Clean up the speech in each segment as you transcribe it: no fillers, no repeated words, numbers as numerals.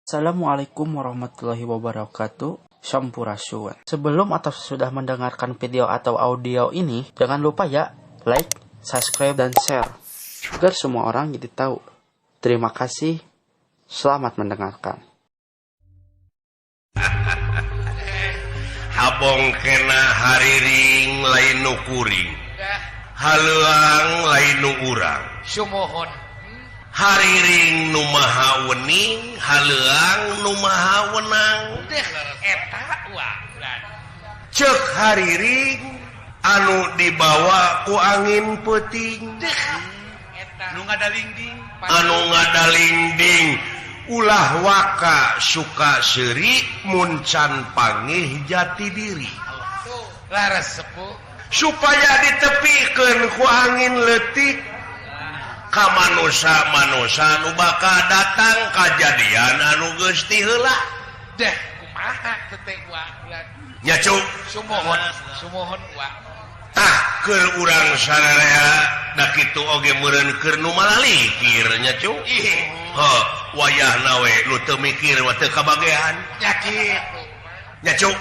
Assalamualaikum warahmatullahi wabarakatuh. Sampurasun. Sebelum atau sudah mendengarkan video atau audio ini, jangan lupa ya like, subscribe, dan share agar semua orang jadi tahu. Terima kasih. Selamat mendengarkan. Habong kena hariring lain nu kuring, haleuang lain nu urang. Sumohon. Hariring nu maha wening, haleuang nu maha wenang. Deh, eta wah. Ceuk hariring anu dibawa ku angin peuting. Deh, eta nu ngadalingding. Anu ngadalingding ulah waka suka seuri mun can pangih jati diri. Tuh, laras sepuh. Supaya ditepikeun ku angin leutik ka manusa-manusa nu bakal datang kajadian anu geus ti heula. Deh, kumaha teh teh wa. Nya cuk, Sumohon wa. tah keur urang sararea da kitu oge meureun keur nu malalikir nya cuk. Heuh, wayahna we nu teu mikir mah teu kabagean. Nya kitu. Nya cuk,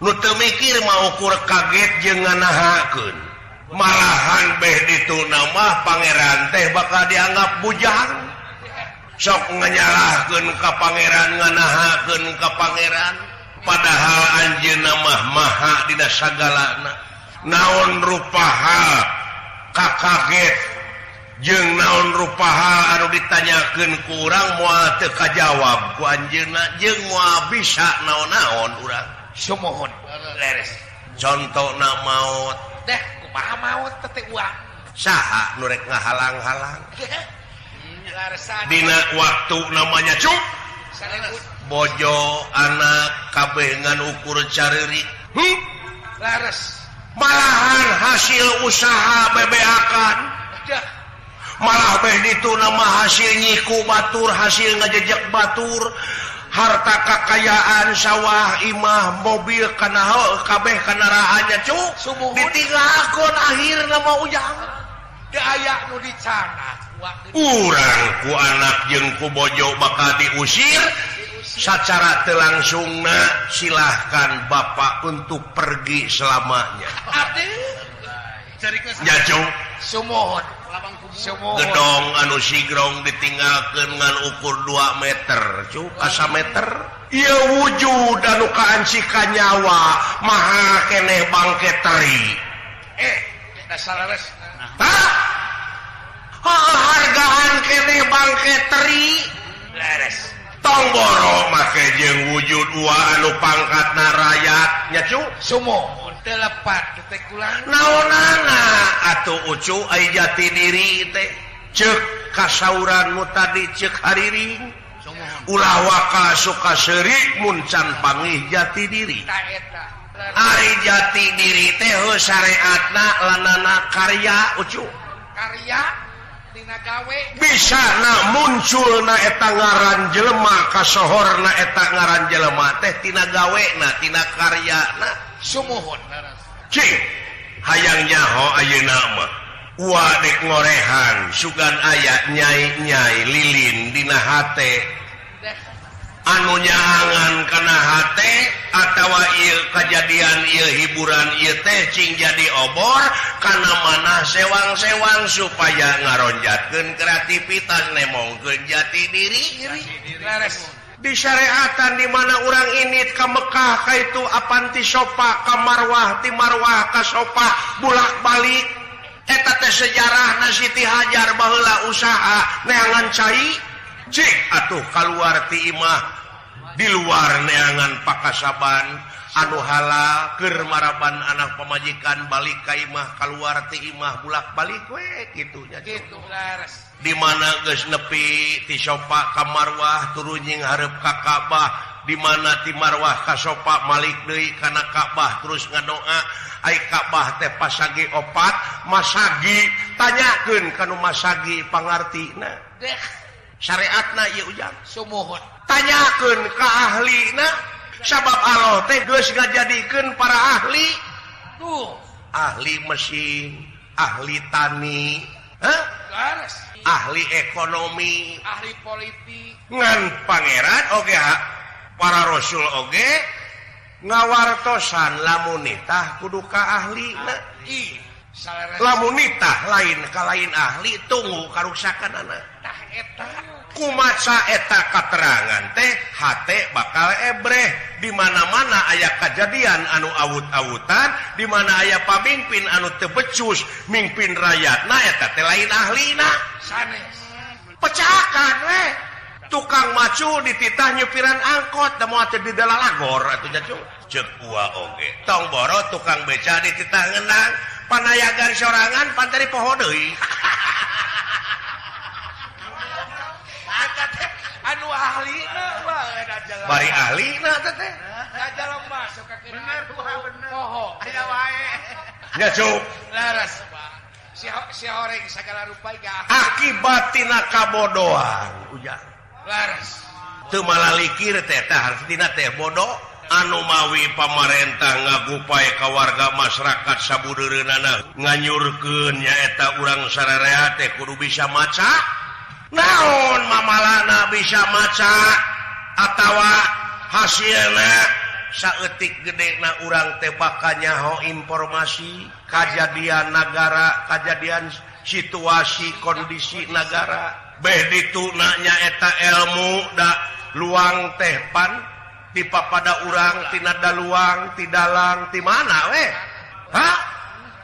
nu teu mikir mah ukur kaget jeung nganahakeun. Malahan beh dituna mah pangeran teh bakal dianggap bujang. Sok nganyalahkeun ka pangeran, nganahakeun ka pangeran, padahal anjeunna mah maha dina sagalana. Naon rupaha kakaget jeung naon rupaha anu ditanyakeun ku urang moal teu kajawab ku anjeunna jeung moal bisa naon-naon urang. Sumohon. Leres. Contona maot. Deh, kumaha maot teh teh wa. Saha nu rek ngahalang-halang Larasan. dina waktu namanya cuk Salebut. bojo anak kabeh ngan ukur careurik. Laras. Malahan hasil usaha bebeakan, Dah. malah beh dituna mah hasil nyiku batur, hasil ngajejek batur, harta kekayaan sawah imah mobil kana kabeh kendaraannya cuk Sumuhun. ditinggalkeun akhirna mah ujang. Da aya nu dicana. Wa. Urang ku anak jeung ku bojo bakal diusir secara teu langsungna silahkan bapak untuk pergi selamanya. Aduh. Carikeun Nya cuk, Sumohon. Sumohon. gedong anu sigrong ditinggalkeun ngan ukur 2 meter cuk asa meter. Ieu wujud anu kaancikan nyawa maha keneh bangke teri. Dasar laras. Tah hargaan keneh bangke teri. Laras. Tong boro make jeung wujud ua anu pangkatna rakyat nya cuk. Sumohon. Telepat teh kulang. Naonana atuh ucu ai jati diri teh ceuk kasauranmu tadi ceuk hariring ulah waka suka seuri mun can pangih jati diri. Ta eta. Ari jati diri teh syariatna lanana karya ucu Karya dina gawe. bisa na munculna eta ngaran jelema kasohorna eta ngaran jelema teh tina gawena tina karyana. Sumohon. Cing, hayang nyaho ayeuna mah. Ua dek ngorehan, sugan aya nyai-nyai lilin dina hate. Deh. Anu nyaangan kana hate atawa ieu kajadian ieu hiburan ieu teh cing jadi obor kana manah sewang-sewang supaya ngaronjatkeun kreativitas nemongkeun jati diri. Laras. Di syariatan di mana orang ini ke Mekah ka itu apanti sopa ka marwah ti marwah ka sopa bulak balik eta teh sejarah Siti Hajar baheula usaha neangan cai cik atuh kaluar ti imah di luar neangan pakasaban anu halal keur maraban anak pamajikan balik ka imah kaluar ti imah bulak balik we kitu nya Gitu laras. di mana geus nepi ti sopa ka marwah turun nying hareup ka Ka'bah di mana ti marwah ka sopa malik deui kana Ka'bah terus ngadoa ai Ka'bah teh pasagi opat masagi tanyakeun kanu masagi pangartina Deh. syariatna ieu ujang Sumohon. tanyakeun ka ahlina sabab Allah teh geus ngajadikeun para ahli Tuh. ahli mesin ahli tani hah Laras. ahli ekonomi, ahli politik, ngan pangeran oge para rasul oge ngawartosan lamun nitah kudu ka ahlina. Lamun nitah lain ka lain ahli tunggu karuksakanana. Tah eta Kumaca eta katerangan teh hate bakal ebreh di mana-mana aya kejadian anu awut-awutan, di mana aya pamimpin anu teu becus mimpin rakyatna eta teh lain ahlina. sanes. Pecakan we. Tukang macu dititah nyupiran angkot da moal teu di dalalagor atuh nya ceuk ua oge. Tong boro tukang beca dititah ngeunang panayagan sorangan pantari poho deui. Eta teh anu ahlina bae da jalan. Bari ahlina teh. Da jalan masuk ka kene. Bener. Poho. Aya wae. Nya cuk. Laras. Si horeng sagala rupa ga. Akibatina kabodohan ujang. Laras. Teu malalikir teh hartina teh bodoh anu mawi pamarentah ngagupay ka warga masyarakat sabudeureunana nganyurkeun nyaeta urang sararea teh kudu bisa maca. Naon mamalana bisa maca atawa hasilna saeutik gedena urang teh bakal nyaho informasi kajadian negara, kajadian situasi kondisi negara. Beh dituna nyaeta ilmu da luang teh pan dipapada urang tina daluang ti dalang ti mana we? Hah?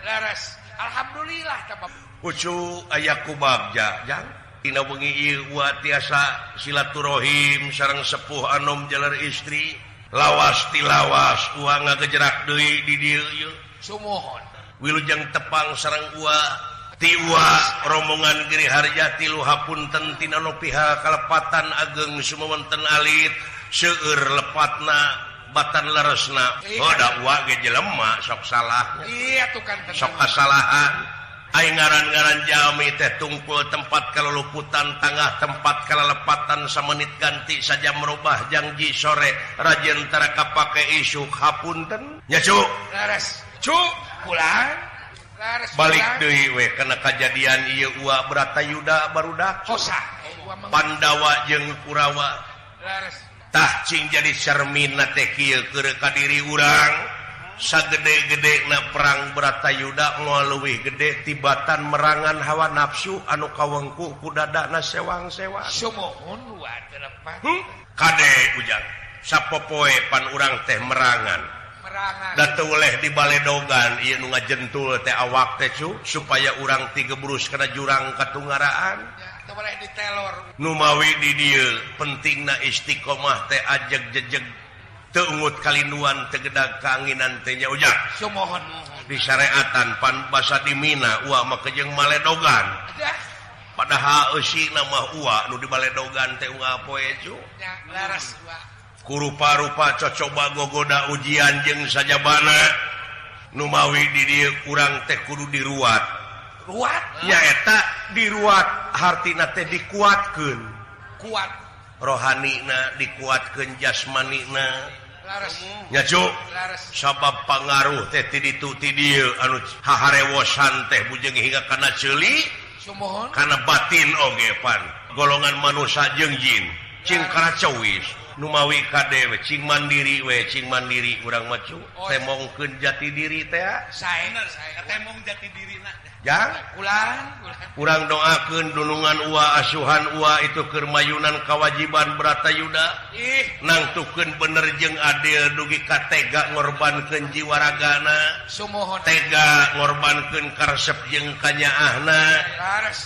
Laras. Alhamdulillah ka Bapak. Ucu aya ku bagja jang tina wengi ieu wa tiasa silaturahim sareng sepuh anom jalar istri lawas ti lawas ua ngagejerak deui di dieu ieu. Sumuhun. Wilujeng tepang sareng ua tiwa rombongan Giri Harja tilu hapunten tina nu pihak kalepatan ageng sumawenten alit seueur lepatna batan leresna. Oh da ua ge jelema sok salah. Iya tuh kan. Sok kasalahan. Aing ngaran-ngaran jami teh tungkul tempat kaluluputan tangah tempat kalalepatan samenit ganti saja merubah janji sore rajin tara kapake isuk hapunten. Nya cuk. Laras. Cuk pulang. Balik deui we kana kajadian ieu ua Bratayuda barudak Kosa Pandawa jeung Kurawa tah cing jadi cermin teh kieu keur ka diri urang sagede-gedena perang Bratayuda moal leuwih gede tibatan merangan hawa nafsu anu kawengku ku dadana sewang-sewang. Sumuhun wa telepan. Kade ujang sapopoe pan urang teh merangan. Da teu oleh dibaledogan ieu nu ngajentul teh awak teh supaya urang ti gebrus kana jurang katunggaraan. Teu boleh ditelor. Nu mawi di dieu pentingna istiqomah teh ajeg jejeg teu ungut kalinduan teu gedag kaanginan teh nya ujang. Sumohon. Di syariatan pan basa di Mina ua mah kejeung maledogan. Padahal eusina mah ua nu dibaledogan teh unggal poe cu. Ya laras ua. Kurupa-rupa cocoba gogoda ujian jeung sajabana nu mawi di dieu urang teh kudu diruat. Ruat? Nyaeta diruat hartina teh dikuatkeun. Kuat. Rohanina dikuatkeun jasmanina. Laras. Nya cuk. Laras. Sabab pangaruh teh ti ditu ti dieu anu haharewosan teh bujeng hingga kana ceuli. Sumohon. Kana batin oge pan. Golongan manusia jeung jin. Cing kana cowis. Numawi kade we cing mandiri urang macu temongkeun jati diri teh sae temong jati dirina jang urang doakeun dunungan ua asuhan ua itu keur mayunan kawajiban Bratayuda nangtukeun bener jeung adil dugi ka tega ngorbankeun jiwa ragana sumohon tega ngorbankeun karesep jeung kanyaahna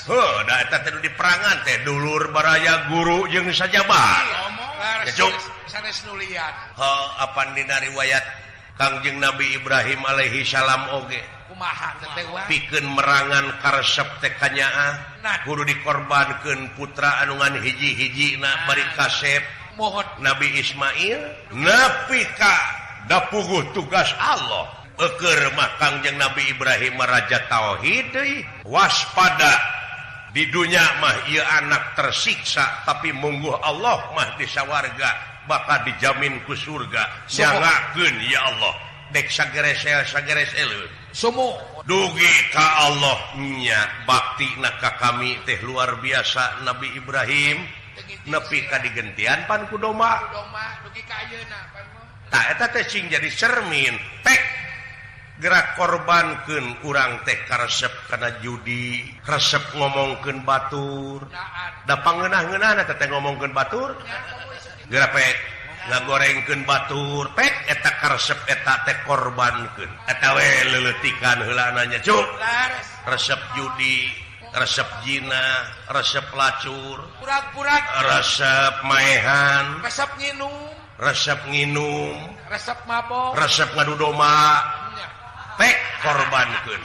heuh da eta teh diperangan teh dulur baraya guru jeung sajabah. Sanes nulian. Apan dina riwayat Kangjeng Nabi Ibrahim alaihi salam oge. Kumaha teh wa? Pikeun merangan karesep teh kanyaah kudu dikorbankeun putra anu ngan hiji-hijina bari kasep. Mohon Nabi Ismail nepi ka dapuguh tugas Allah. Eukeur mah Kangjeng Nabi Ibrahim raja tauhid deui. Waspada di dunia mah ieu anak tersiksa tapi mungguh Allah mah di sawarga bakal dijamin ku surga. Jangakeun ya Allah dek sageres eleun dugi ka Allah nya bakti ka kami teh luar biasa Nabi Ibrahim nepi ka digentian pan ku domba tak eta teh cing jadi cermin pek gerak korbankeun urang teh karesep kana judi resep ngomongkeun batur da pangeunah-ngeunahna teh ngomongkeun batur gerak pek ngagorengkeun batur pek eta karesep eta teh korbankeun eta we leuletikan heula nanya cuk resep judi resep zina resep lacur purak-purak resep maehan resep nginum resep mabok resep ngadu domba pek korbankeun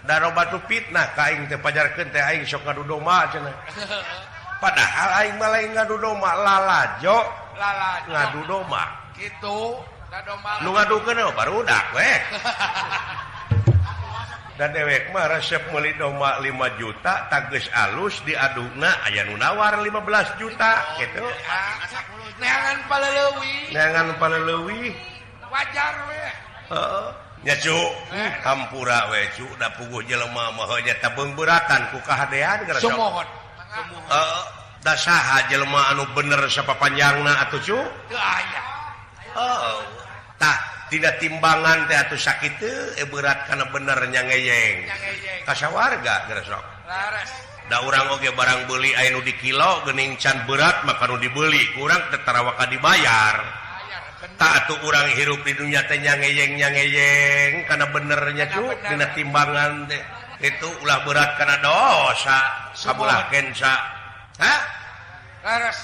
da batu fitnah ka aing teh pajarkeun teh aing sok ngadu domba cenah padahal aing mah lain ngadu domba lalajo ngadu domba gitu nu ngadukeun barudak we dan dewek mah resep meuli domba 5 juta taggeus alus diaduna aya nu nawar 15 juta gitu neangan paleleuwih wajar we heeh nya cu hampura we cu da puguh jelema mah nya tabung beratan ku kahadean geus sumohon heeh da saha jelema anu bener sapapanjangna atuh cu teu aya oh tah tidak timbangan teh atuh sakitu berat kana bener nyangeyeng ka sawarga geus sok laras da urang oge barang beuli aya nu di kilo geuning can berat maka nu dibeli urang teh tarawaka dibayar tak atuh urang hirup di dunya teh nyangeyeng kana benernya cu dina timbangan teh itu ulah berat kana dosa sabelah kensa ha laras